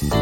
Hello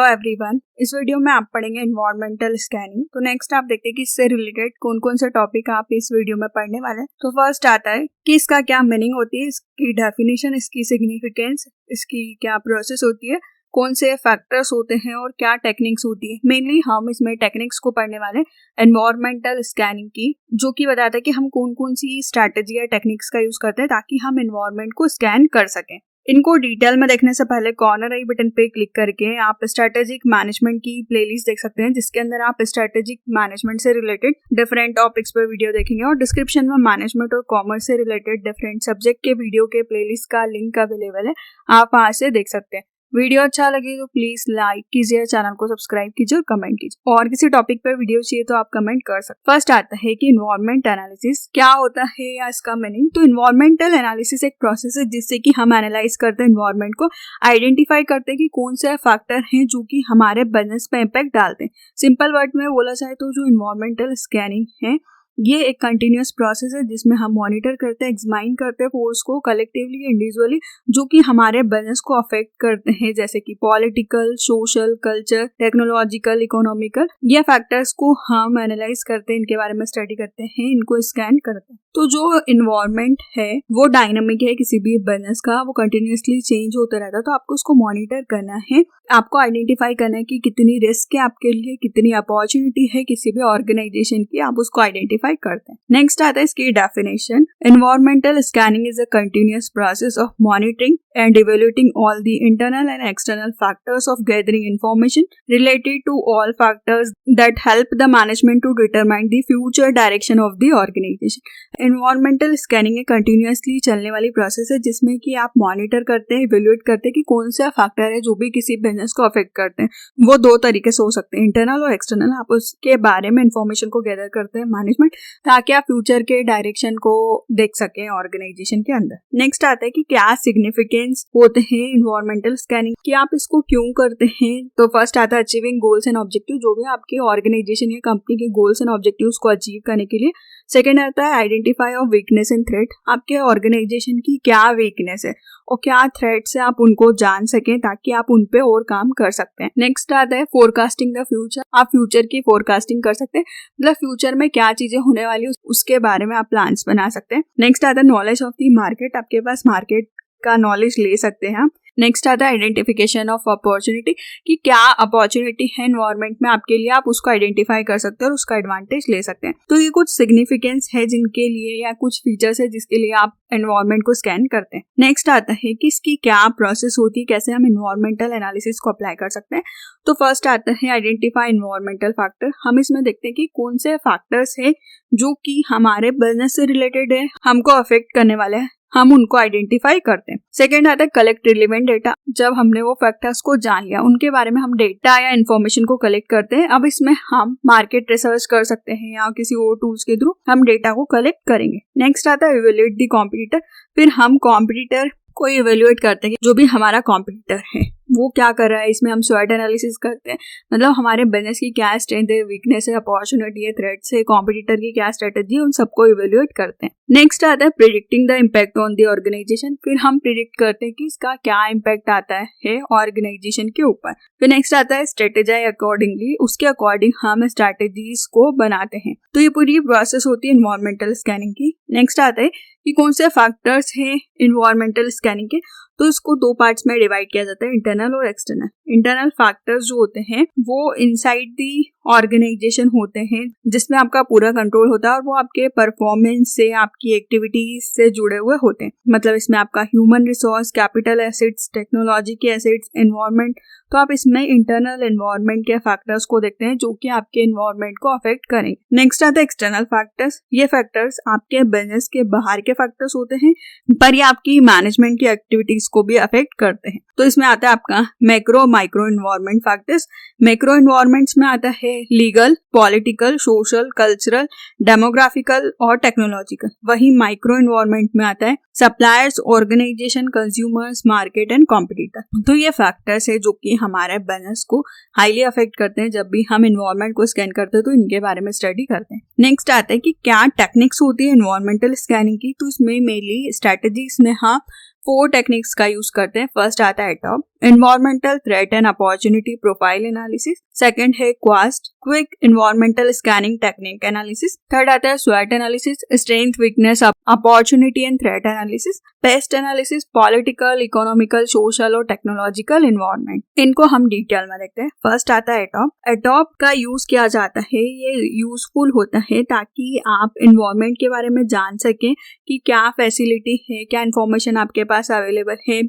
everyone, इस video में आप पढ़ेंगे एनवायरमेंटल स्कैनिंग। तो नेक्स्ट आप देखते हैं कि इससे रिलेटेड कौन कौन से टॉपिक आप इस वीडियो में पढ़ने वाले हैं। तो फर्स्ट आता है कि इसका क्या मीनिंग होती है, इसकी डेफिनेशन, इसकी सिग्निफिकेंस, इसकी क्या प्रोसेस होती है, कौन से फैक्टर्स होते हैं और क्या टेक्निक्स होती है। मेनली हम इसमें टेक्निक्स को पढ़ने वाले हैं एनवायरमेंटल स्कैनिंग की, जो कि बताता है कि हम कौन कौन सी स्ट्रैटेजी या टेक्निक्स का यूज करते हैं ताकि हम एनवायरमेंट को स्कैन कर सकें। इनको डिटेल में देखने से पहले कॉर्नर आई बटन पे क्लिक करके आप स्ट्रेटेजिक मैनेजमेंट की प्लेलिस्ट देख सकते हैं, जिसके अंदर आप स्ट्रेटेजिक मैनेजमेंट से रिलेटेड डिफरेंट टॉपिक्स पे वीडियो देखेंगे। और डिस्क्रिप्शन में मैनेजमेंट और कॉमर्स से रिलेटेड डिफरेंट सब्जेक्ट के वीडियो के प्लेलिस्ट का लिंक अवेलेबल है, आप वहां से देख सकते हैं। वीडियो अच्छा लगे तो प्लीज लाइक कीजिए, चैनल को सब्सक्राइब कीजिए और कमेंट कीजिए। और किसी टॉपिक पे वीडियो चाहिए तो आप कमेंट कर सकते। फर्स्ट आता है कि इन्वायरमेंट एनालिसिस क्या होता है या इसका मीनिंग। तो इन्वायरमेंटल एनालिसिस एक प्रोसेस है जिससे कि हम एनालाइज करते हैं इन्वायरमेंट को, आइडेंटिफाई करते हैं कि कौन से फैक्टर हैं जो कि हमारे बिजनेस पे इम्पैक्ट डालते हैं। सिंपल वर्ड में बोला जाए तो जो इन्वायरमेंटल स्कैनिंग है ये एक कंटिन्यूअस प्रोसेस है जिसमें हम मॉनिटर करते हैं, एग्जामाइन करते हैं फोर्स को कलेक्टिवली, इंडिविजुअली, जो कि हमारे बिजनेस को अफेक्ट करते हैं, जैसे कि political, social, culture, technological, economical. ये फैक्टर्स को हम एनालाइज करते हैं, इनके बारे में स्टडी करते हैं, इनको स्कैन करते हैं। तो जो इन्वायरमेंट है वो डायनामिक है किसी भी बिजनेस का, वो कंटिन्यूअसली चेंज होता रहता है। तो आपको उसको मॉनिटर करना है, आपको आइडेंटिफाई करना है कि कितनी रिस्क है आपके लिए, कितनी अपॉर्चुनिटी है किसी भी ऑर्गेनाइजेशन की, आप उसको आइडेंटिफाई करते हैं। नेक्स्ट आता है इसकी definition. Environmental scanning is a continuous process of monitoring and evaluating all the internal and external factors of gathering information related to all factors that help the management to determine the future direction of the organisation. Environmental scanning एक continuously चलने वाली process है जिसमें कि आप monitor करते हैं, evaluate करते हैं कि कौन सा फैक्टर है जो भी किसी बिजनेस को अफेक्ट करते हैं। वो दो तरीके से हो सकते हैं, इंटरनल और एक्सटर्नल। आप उसके बारे में इंफॉर्मेशन को गैदर करते हैं मैनेजमेंट, ताकि आप फ्यूचर के डायरेक्शन को देख सकें ऑर्गेनाइजेशन के अंदर। नेक्स्ट आता है कि क्या सिग्निफिकेंस होते हैं एनवायरमेंटल स्कैनिंग, कि आप इसको क्यों करते हैं। तो फर्स्ट आता है अचीविंग गोल्स एंड ऑब्जेक्टिव, जो भी आपके ऑर्गेनाइजेशन या कंपनी के गोल्स एंड ऑब्जेक्टिव्स को अचीव करने के लिए। सेकेंड आता है identify of weakness and threat, आपके ऑर्गेनाइजेशन की क्या वीकनेस है और क्या थ्रेट्स है, आप उनको जान सकें ताकि आप उन पे और काम कर सकते हैं। नेक्स्ट आता है फोरकास्टिंग द फ्यूचर, आप फ्यूचर की फोरकास्टिंग कर सकते हैं, मतलब फ्यूचर में क्या चीजें होने वाली है उसके बारे में आप प्लान्स बना सकते हैं। नेक्स्ट आता है नॉलेज ऑफ द मार्केट, आपके पास मार्केट का नॉलेज ले सकते हैं आप। नेक्स्ट आता है आइडेंटिफिकेशन ऑफ अपॉर्चुनिटी, कि क्या अपॉर्चुनिटी है एनवायरमेंट में आपके लिए, आप उसको आइडेंटिफाई कर सकते हैं और उसका एडवांटेज ले सकते हैं। तो ये कुछ सिग्निफिकेंस है जिनके लिए, या कुछ फीचर्स है जिसके लिए आप एनवायरमेंट को स्कैन करते हैं। नेक्स्ट आता है कि इसकी क्या प्रोसेस होती है, कैसे हम एनवायरमेंटल एनालिसिस को अप्लाई कर सकते हैं। तो फर्स्ट आता है आइडेंटिफाई एनवायरमेंटल फैक्टर। हम इसमें देखते हैं कि कौन से फैक्टर्स है जो कि हमारे बिजनेस से रिलेटेड है, हमको अफेक्ट करने वाले हैं, हम उनको आइडेंटिफाई करते हैं। सेकेंड आता है कलेक्ट रिलेवेंट डेटा, जब हमने वो फैक्टर्स को जान लिया उनके बारे में हम डेटा या इन्फॉर्मेशन को कलेक्ट करते हैं। अब इसमें हम मार्केट रिसर्च कर सकते हैं या किसी और टूल्स के थ्रू हम डेटा को कलेक्ट करेंगे। नेक्स्ट आता है इवैल्यूएट द कॉम्पिटिटर, फिर हम कॉम्पिटिटर को इवैल्यूएट करते हैं, जो भी हमारा कॉम्पिटिटर है वो क्या कर रहा है। इसमें हम स्वॉट एनालिसिस करते हैं, मतलब हमारे बिजनेस की क्या स्ट्रेंथ है, वीकनेस है, अपॉर्चुनिटी है, थ्रेट्स है, कॉम्पिटिटर की क्या स्ट्रेटेजी है, उन सबको इवैल्यूएट करते हैं। नेक्स्ट आता है predicting the impact on the organisation, फिर हम प्रिडिक्ट करते हैं कि इसका क्या इम्पैक्ट आता है ऑर्गेनाइजेशन के ऊपर। फिर नेक्स्ट आता है स्ट्रेटेजाइज अकॉर्डिंगली, उसके अकॉर्डिंग हम स्ट्रेटेजीज को बनाते हैं। तो ये पूरी प्रोसेस होती है एनवायरमेंटल स्कैनिंग की। नेक्स्ट आता है कि कौन से फैक्टर्स हैं एनवायरमेंटल स्कैनिंग के, तो इसको दो पार्ट्स में डिवाइड किया जाता है, इंटरनल और एक्सटर्नल। इंटरनल फैक्टर्स जो होते हैं वो इनसाइड दी ऑर्गेनाइजेशन होते हैं, जिसमें आपका पूरा कंट्रोल होता है और वो आपके परफॉर्मेंस से, आपकी एक्टिविटीज से जुड़े हुए होते हैं। मतलब इसमें आपका human resource, capital assets, technology के एसेट्स, एनवायरमेंट। तो आप इसमें इंटरनल एनवायरमेंट के फैक्टर्स को देखते हैं जो कि आपके एनवायरमेंट को अफेक्ट करेंगे। नेक्स्ट आता है एक्सटर्नल फैक्टर्स, ये फैक्टर्स आपके बिजनेस के बाहर के के फैक्टर्स होते हैं, पर ये आपकी मैनेजमेंट की एक्टिविटीज को भी अफेक्ट करते हैं। तो इसमें आता है आपका macro micro environment factors. Macro environments में आता है legal, political, social, cultural, demographical और टेक्नोलॉजिकल। वही माइक्रो एनवायरनमेंट में आता है suppliers, organisation, consumers, market and competitor. तो ये फैक्टर्स है जो कि हमारे बिजनेस को हाईली अफेक्ट करते हैं। जब भी हम एनवायरनमेंट को स्कैन करते हैं तो इनके बारे में स्टडी करते हैं। नेक्स्ट आता है कि क्या टेक्निक्स होती है एनवायरमेंटल स्कैनिंग की। तो इसमें मेनली स्ट्रेटजीज में हम 4 टेक्निक्स का यूज करते हैं। फर्स्ट आता है ETOP, environmental threat and opportunity profile analysis. Second है QUEST, quick environmental scanning technique analysis. Third आता है स्वॉट analysis, strength, weakness, opportunity and threat analysis. PEST analysis, political, economical, social और टेक्नोलॉजिकल एनवायरनमेंट। इनको हम डिटेल में देखते हैं। फर्स्ट आता है एटॉप। एटॉप का यूज किया जाता है, ये यूजफुल होता है ताकि आप एनवायरमेंट के बारे में जान सकें कि क्या फैसिलिटी है, क्या इंफॉर्मेशन आपके पास अवेलेबल है।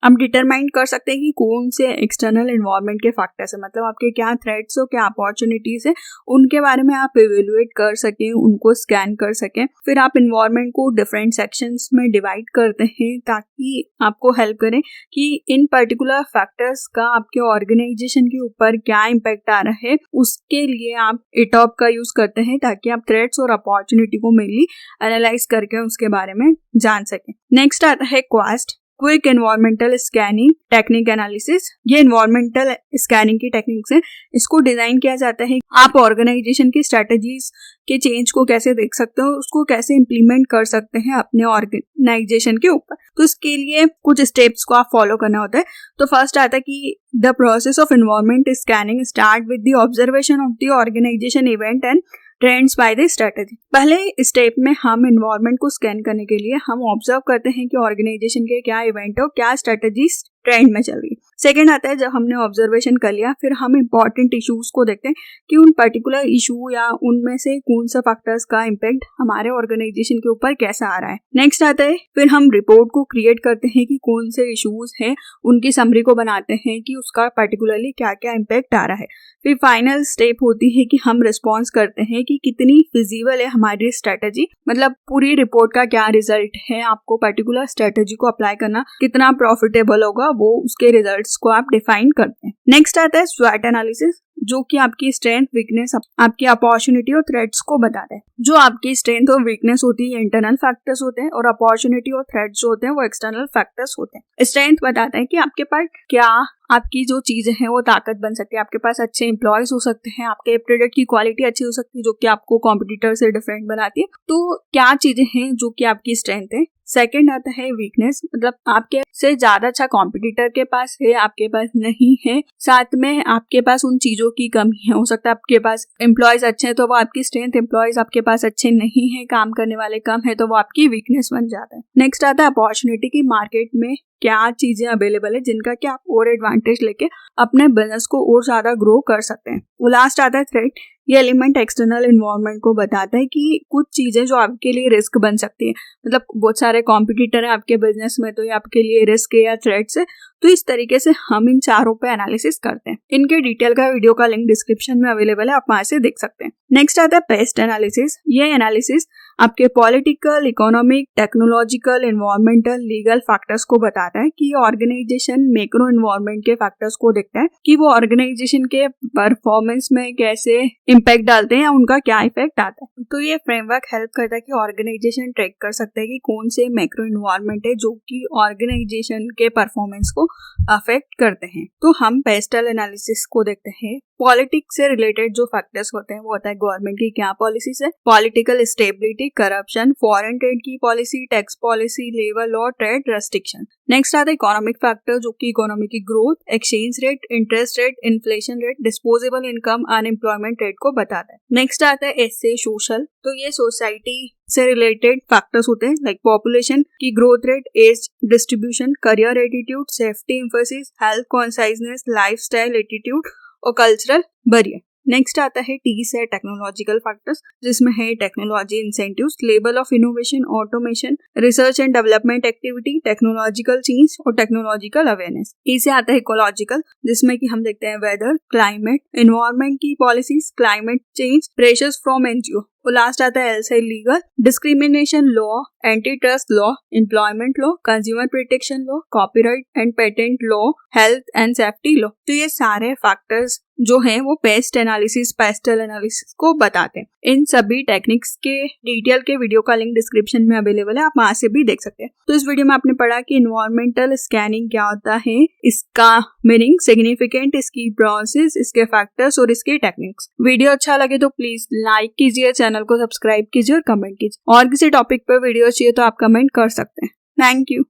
हम डिटरमाइन कर सकते हैं कि कौन से एक्सटर्नल एनवायरनमेंट के फैक्टर्स है, मतलब आपके क्या थ्रेट्स हो, क्या अपॉर्चुनिटीज है, उनके बारे में आप इवेल्युएट कर सकें, उनको स्कैन कर सकें। फिर आप एनवायरनमेंट को डिफरेंट सेक्शंस में डिवाइड करते हैं ताकि आपको हेल्प करें कि इन पर्टिकुलर फैक्टर्स का आपके ऑर्गेनाइजेशन के ऊपर क्या इम्पैक्ट आ रहा है। उसके लिए आप एटॉप का यूज करते हैं ताकि आप थ्रेट्स और अपॉर्चुनिटी को मेनली एनालाइज करके उसके बारे में जान सकें। नेक्स्ट आता है QUEST, quick environmental scanning technique analysis. ये एनवायरमेंटल स्कैनिंग की टेक्निक्स है। इसको डिजाइन किया जाता है आप ऑर्गेनाइजेशन की स्ट्रेटजीज के चेंज को कैसे देख सकते हो, उसको कैसे इम्प्लीमेंट कर सकते हैं अपने ऑर्गेनाइजेशन के ऊपर। तो इसके लिए कुछ स्टेप्स को आप फॉलो करना होता है। तो फर्स्ट आता है कि the process of environment scanning start with the observation of the organisation event and trends by the strategy. पहले स्टेप में हम एनवायरनमेंट को स्कैन करने के लिए हम ऑब्जर्व करते हैं कि ऑर्गेनाइजेशन के क्या इवेंट हो, क्या स्ट्रेटजीज ट्रेंड में चल रही। सेकेंड आता है जब हमने ऑब्जर्वेशन कर लिया, फिर हम इंपॉर्टेंट इश्यूज को देखते हैं कि उन पर्टिकुलर इशू या उनमें से कौन सा फैक्टर्स का इम्पैक्ट हमारे ऑर्गेनाइजेशन के ऊपर कैसा आ रहा है। नेक्स्ट आता है फिर हम रिपोर्ट को क्रिएट करते हैं कि कौन से इश्यूज हैं, उनकी समरी को बनाते हैं कि उसका पर्टिकुलरली क्या क्या इम्पैक्ट आ रहा है। फिर फाइनल स्टेप होती है कि हम रिस्पॉन्स करते हैं कि कितनी फिजिबल है हमारी स्ट्रेटजी, मतलब पूरी रिपोर्ट का क्या रिजल्ट है, आपको पर्टिकुलर स्ट्रेटजी को अप्लाई करना कितना प्रॉफिटेबल होगा, वो उसके रिजल्ट्स को आप डिफाइन करते हैं। नेक्स्ट आता है स्वॉट एनालिसिस, जो कि आपकी स्ट्रेंथ, वीकनेस, आपकी अपॉर्चुनिटी और थ्रेट्स को बताता है। जो आपकी स्ट्रेंथ और वीकनेस होती है इंटरनल फैक्टर्स होते हैं और अपॉर्चुनिटी और थ्रेट्स जो होते हैं वो एक्सटर्नल फैक्टर्स होते हैं। स्ट्रेंथ बताता है कि आपके पास क्या आपकी जो चीजें हैं वो ताकत बन सकती है, आपके पास अच्छे एम्प्लॉयज हो सकते हैं, आपके प्रोडक्ट की क्वालिटी अच्छी हो सकती है जो कि आपको कॉम्पिटिटर से डिफरेंट बनाती है। तो क्या चीजें हैं जो कि आपकी स्ट्रेंथ है। सेकंड आता है वीकनेस, मतलब आपके से ज्यादा अच्छा कॉम्पिटिटर के पास है, आपके पास नहीं है। साथ में आपके पास उन चीजों की कमी है, हो सकता है आपके पास एम्प्लॉयज अच्छे हैं तो वो आपकी स्ट्रेंथ, एम्प्लॉयज आपके पास अच्छे नहीं है, काम करने वाले कम है तो वो आपकी वीकनेस बन जाता है। नेक्स्ट आता है अपॉर्चुनिटी की, मार्केट में क्या चीजें अवेलेबल है जिनका कि आप और एडवांटेज लेके अपने बिजनेस को और ज्यादा ग्रो कर सकते हैं। लास्ट आता है थ्रेट। ये एलिमेंट एक्सटर्नल एनवायरनमेंट को बताता है कि कुछ चीजें जो आपके लिए रिस्क बन सकती है, मतलब बहुत सारे कॉम्पिटिटर है आपके बिजनेस में तो ये आपके लिए रिस्क है या थ्रेट्स है। तो इस तरीके से हम इन चारों पे एनालिसिस करते हैं। इनके डिटेल का वीडियो का लिंक डिस्क्रिप्शन में अवेलेबल है, आप वहां से देख सकते हैं। नेक्स्ट आता है पेस्ट एनालिसिस। ये एनालिसिस आपके political, economic, technological, environmental, legal factors को बताता है कि ऑर्गेनाइजेशन मैक्रो एनवायरमेंट के फैक्टर्स को देखता है कि वो ऑर्गेनाइजेशन के परफॉर्मेंस में कैसे इम्पैक्ट डालते हैं या उनका क्या इफेक्ट आता है। तो ये फ्रेमवर्क हेल्प करता है कि ऑर्गेनाइजेशन ट्रैक कर सकते हैं कि कौन से मैक्रो एनवायरमेंट है जो कि ऑर्गेनाइजेशन के परफॉर्मेंस को अफेक्ट करते हैं। तो हम पेस्टल एनालिसिस को देखते हैं। पॉलिटिक्स से रिलेटेड जो फैक्टर्स होते हैं वो होता है गवर्नमेंट की क्या पॉलिसीज है, political stability, corruption, foreign trade की policy, tax policy, labour law, trade restriction. Next आता है इकोनॉमिक फैक्टर जो कि इकोनॉमी की growth, exchange rate, interest rate, inflation rate, disposable income, unemployment rate को बताता है। नेक्स्ट आता है एसए सोशल। तो ये सोसाइटी से रिलेटेड फैक्टर्स होते हैं लाइक पॉपुलेशन की growth rate, age distribution, career attitude, safety emphasis, health consciousness, lifestyle attitude और कल्चरल बैरियर। नेक्स्ट आता है टी से टेक्नोलॉजिकल फैक्टर्स, जिसमें है technology incentives, level of innovation, automation, research and development activity, technological change और technological awareness. E से आता है इकोलॉजिकल, जिसमें कि हम देखते हैं वेदर, क्लाइमेट, एनवायरनमेंट की policies, climate change, pressures from NGO. और लास्ट आता है एल से legal, discrimination law, anti trust law, employment law, consumer protection law, copyright and patent law, health and safety law. तो ये सारे फैक्टर्स जो हैं वो पेस्ट एनालिसिस, पेस्टल एनालिसिस को बताते हैं। इन सभी टेक्निक्स के डिटेल के वीडियो का लिंक डिस्क्रिप्शन में अवेलेबल है, आप वहां से भी देख सकते हैं। तो इस वीडियो में आपने पढ़ा कि इन्वायरमेंटल स्कैनिंग क्या होता है, इसका मीनिंग, सिग्निफिकेंट, इसकी प्रोसेस, इसके फैक्टर्स और इसकी टेक्निक्स। वीडियो अच्छा लगे तो प्लीज लाइक कीजिए, चैनल को सब्सक्राइब कीजिए और कमेंट कीजिए। और किसी टॉपिक पर वीडियो चाहिए तो आप कमेंट कर सकते हैं। Thank you.